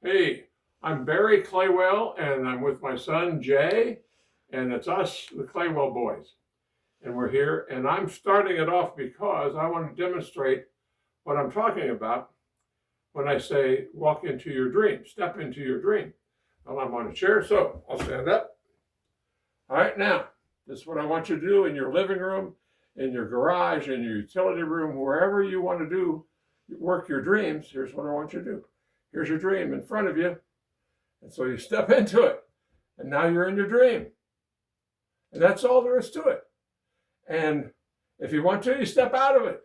Hey, I'm Barry Claywell, and I'm with my son Jay, and it's us, the Claywell boys. And we're here, and I'm starting it off because I want to demonstrate what I'm talking about when I say walk into your dream, step into your dream. Well, I'm on a chair, so I'll stand up. All right, now, this is what I want you to do in your living room, in your garage, in your utility room, wherever you want to do work your dreams. Here's what I want you to do. Here's your dream in front of you. And so you step into it, and now you're in your dream. And that's all there is to it. And if you want to, you step out of it.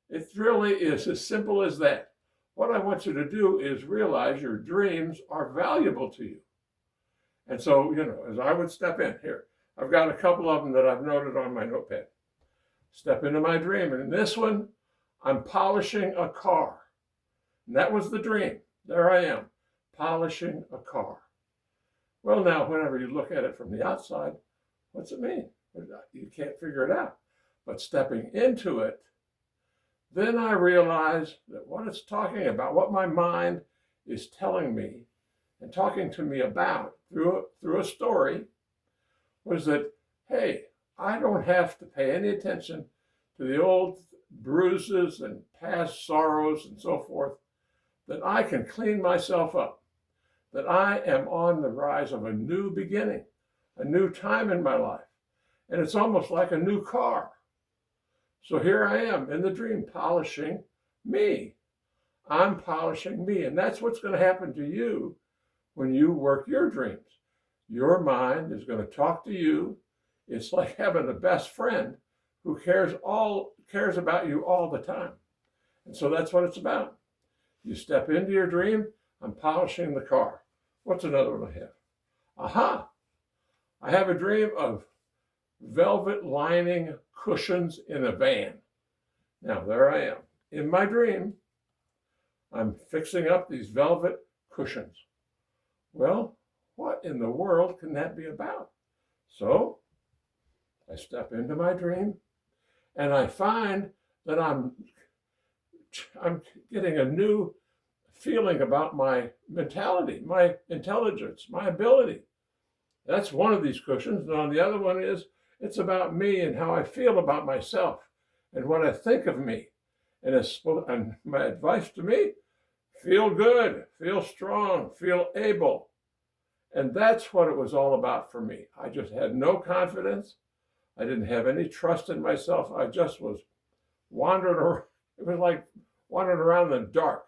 It really is as simple as that. What I want you to do is realize your dreams are valuable to you. And so, as I would step in here, I've got a couple of them that I've noted on my notepad. Step into my dream. And in this one, I'm polishing a car. And that was the dream. There I am, polishing a car. Well, now, whenever you look at it from the outside, what's it mean? You can't figure it out. But stepping into it, then I realize that what it's talking about, what my mind is telling me and talking to me about through a story, was that, hey, I don't have to pay any attention to the old bruises and past sorrows and so forth, that I can clean myself up, that I am on the rise of a new beginning, a new time in my life. And it's almost like a new car. So here I am in the dream, polishing me. I'm polishing me. And that's what's going to happen to you when you work your dreams. Your mind is going to talk to you. It's like having a best friend who cares about you all the time. And so that's what it's about. You step into your dream, I'm polishing the car. What's another one I have? Aha! I have a dream of velvet lining cushions in a van. Now, there I am. In my dream, I'm fixing up these velvet cushions. Well, what in the world can that be about? So, I step into my dream, and I find that I'm getting a new feeling about my mentality, my intelligence, my ability. That's one of these cushions. And on the other one it's about me and how I feel about myself and what I think of me. And my advice to me, feel good, feel strong, feel able. And that's what it was all about for me. I just had no confidence. I didn't have any trust in myself. I just was wandering around. It was like wandering around in the dark.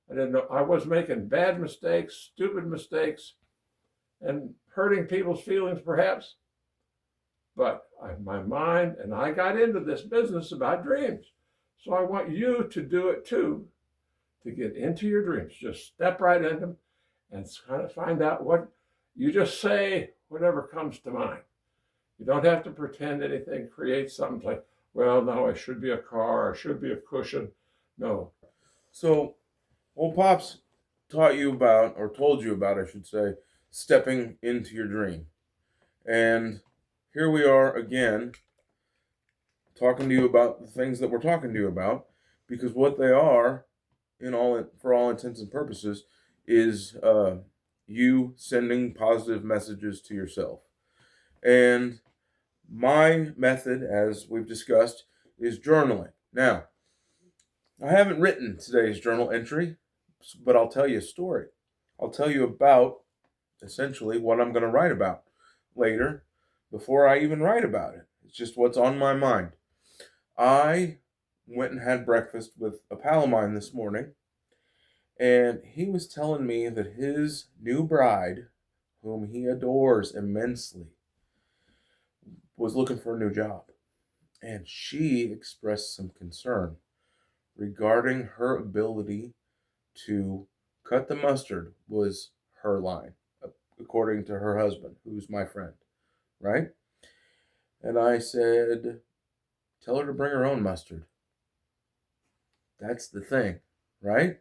I didn't know. I was making bad mistakes, stupid mistakes, and hurting people's feelings perhaps. But my mind and I got into this business about dreams. So I want you to do it too, to get into your dreams. Just step right into them and kind of find out what you just say, whatever comes to mind. You don't have to pretend anything, create something like, well, no, I should be a car, I should be a cushion. No. So, old Pops taught you about, or told you about, I should say, stepping into your dream. And here we are again, talking to you about the things that we're talking to you about, because what they are, for all intents and purposes, is you sending positive messages to yourself. And my method, as we've discussed, is journaling. Now, I haven't written today's journal entry, but I'll tell you a story. I'll tell you about essentially what I'm going to write about later before I even write about it. It's just what's on my mind. I went and had breakfast with a pal of mine this morning, and he was telling me that his new bride, whom he adores immensely, was looking for a new job. And she expressed some concern regarding her ability to cut the mustard, was her line, according to her husband, who's my friend, right? And I said, tell her to bring her own mustard. That's the thing, right?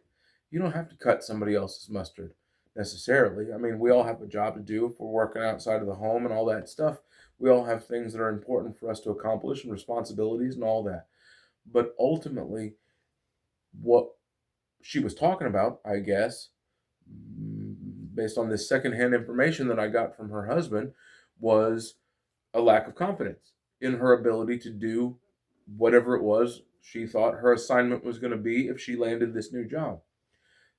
You don't have to cut somebody else's mustard necessarily. I mean, we all have a job to do if we're working outside of the home and all that stuff. We all have things that are important for us to accomplish and responsibilities and all that. But ultimately, what she was talking about, I guess, based on this secondhand information that I got from her husband, was a lack of confidence in her ability to do whatever it was she thought her assignment was going to be if she landed this new job.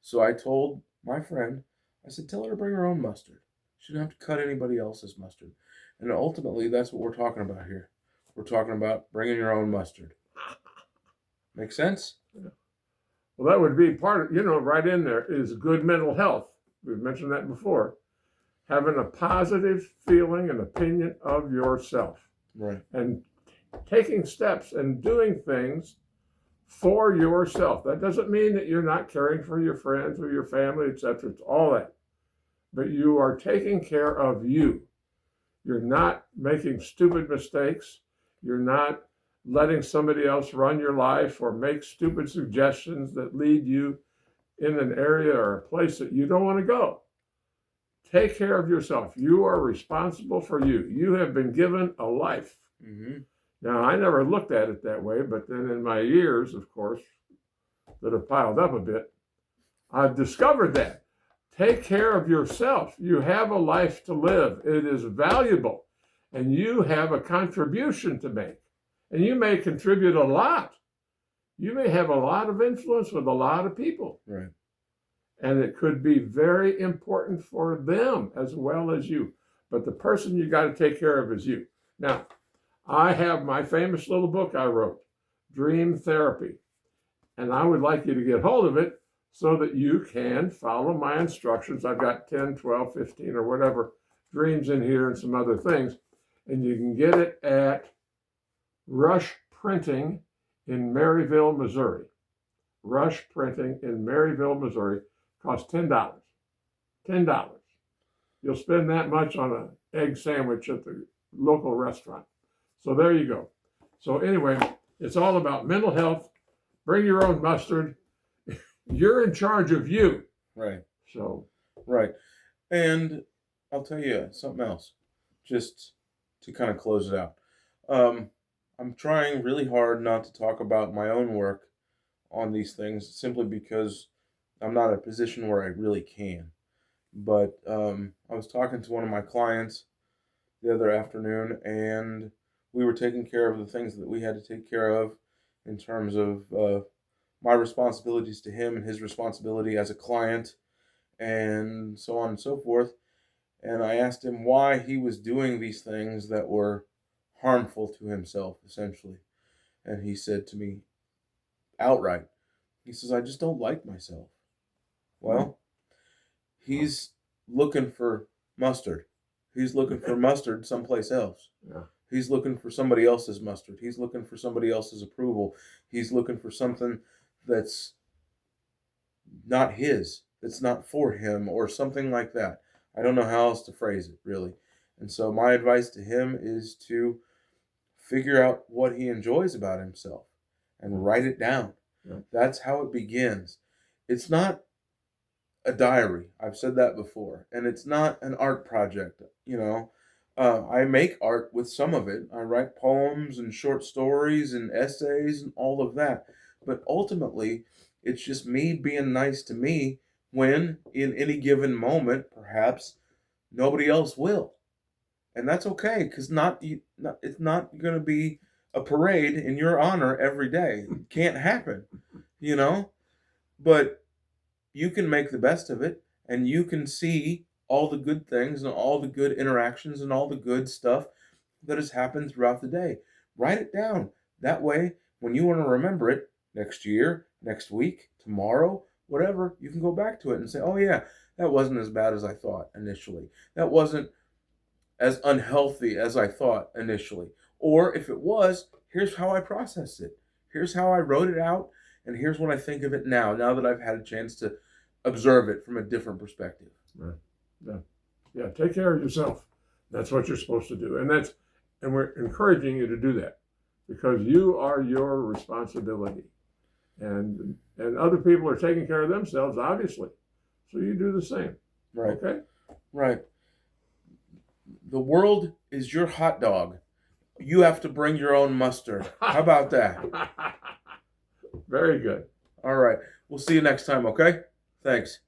So I told my friend, I said, tell her to bring her own mustard. She didn't have to cut anybody else's mustard. And ultimately, that's what we're talking about here. We're talking about bringing your own mustard. Make sense? Well, that would be part of, right in there is good mental health. We've mentioned that before. Having a positive feeling and opinion of yourself. Right. And taking steps and doing things for yourself. That doesn't mean that you're not caring for your friends or your family, etc. It's all that. But you are taking care of you. You're not making stupid mistakes. You're not letting somebody else run your life or make stupid suggestions that lead you in an area or a place that you don't want to go. Take care of yourself. You are responsible for you. You have been given a life. Mm-hmm. Now, I never looked at it that way, but then in my years, of course, that have piled up a bit, I've discovered that. Take care of yourself. You have a life to live. It is valuable, and you have a contribution to make. And you may contribute a lot. You may have a lot of influence with a lot of people. Right. And it could be very important for them as well as you. But the person you got to take care of is you. Now, I have my famous little book I wrote, Dream Therapy. And I would like you to get hold of it so that you can follow my instructions. I've got 10, 12, 15, or whatever dreams in here and some other things. And you can get it at Rush Printing in Maryville, Missouri. Rush Printing in Maryville, Missouri costs $10. $10. You'll spend that much on an egg sandwich at the local restaurant. So there you go. So anyway, it's all about mental health. Bring your own mustard. You're in charge of you. Right. So. Right. And I'll tell you something else, just to kind of close it out. I'm trying really hard not to talk about my own work on these things simply because I'm not in a position where I really can. But I was talking to one of my clients the other afternoon, and we were taking care of the things that we had to take care of in terms of my responsibilities to him and his responsibility as a client and so on and so forth. And I asked him why he was doing these things that were harmful to himself, essentially. And he said to me outright, he says, I just don't like myself. Well, he's looking for mustard. He's looking for mustard someplace else. Yeah. He's looking for somebody else's mustard. He's looking for somebody else's approval. He's looking for something that's not his, that's not for him, or something like that. I don't know how else to phrase it, really. And so my advice to him is to figure out what he enjoys about himself and write it down. Yeah. That's how it begins. It's not a diary. I've said that before. And it's not an art project, I make art with some of it. I write poems and short stories and essays and all of that. But ultimately, it's just me being nice to me when, in any given moment, perhaps, nobody else will. And that's okay, because it's not going to be a parade in your honor every day. It can't happen, But you can make the best of it, and you can see all the good things and all the good interactions and all the good stuff that has happened throughout the day. Write it down. That way, when you want to remember it next year, next week, tomorrow, whatever, you can go back to it and say, oh yeah, that wasn't as bad as I thought initially. That wasn't as unhealthy as I thought initially. Or if it was, here's how I processed it. Here's how I wrote it out, and here's what I think of it now that I've had a chance to observe it from a different perspective. Right. Yeah. Take care of yourself. That's what you're supposed to do. And we're encouraging you to do that because you are your responsibility. And other people are taking care of themselves, obviously. So you do the same. Right. Okay? Right. The world is your hot dog. You have to bring your own mustard. How about that? Very good. All right. We'll see you next time, okay? Thanks.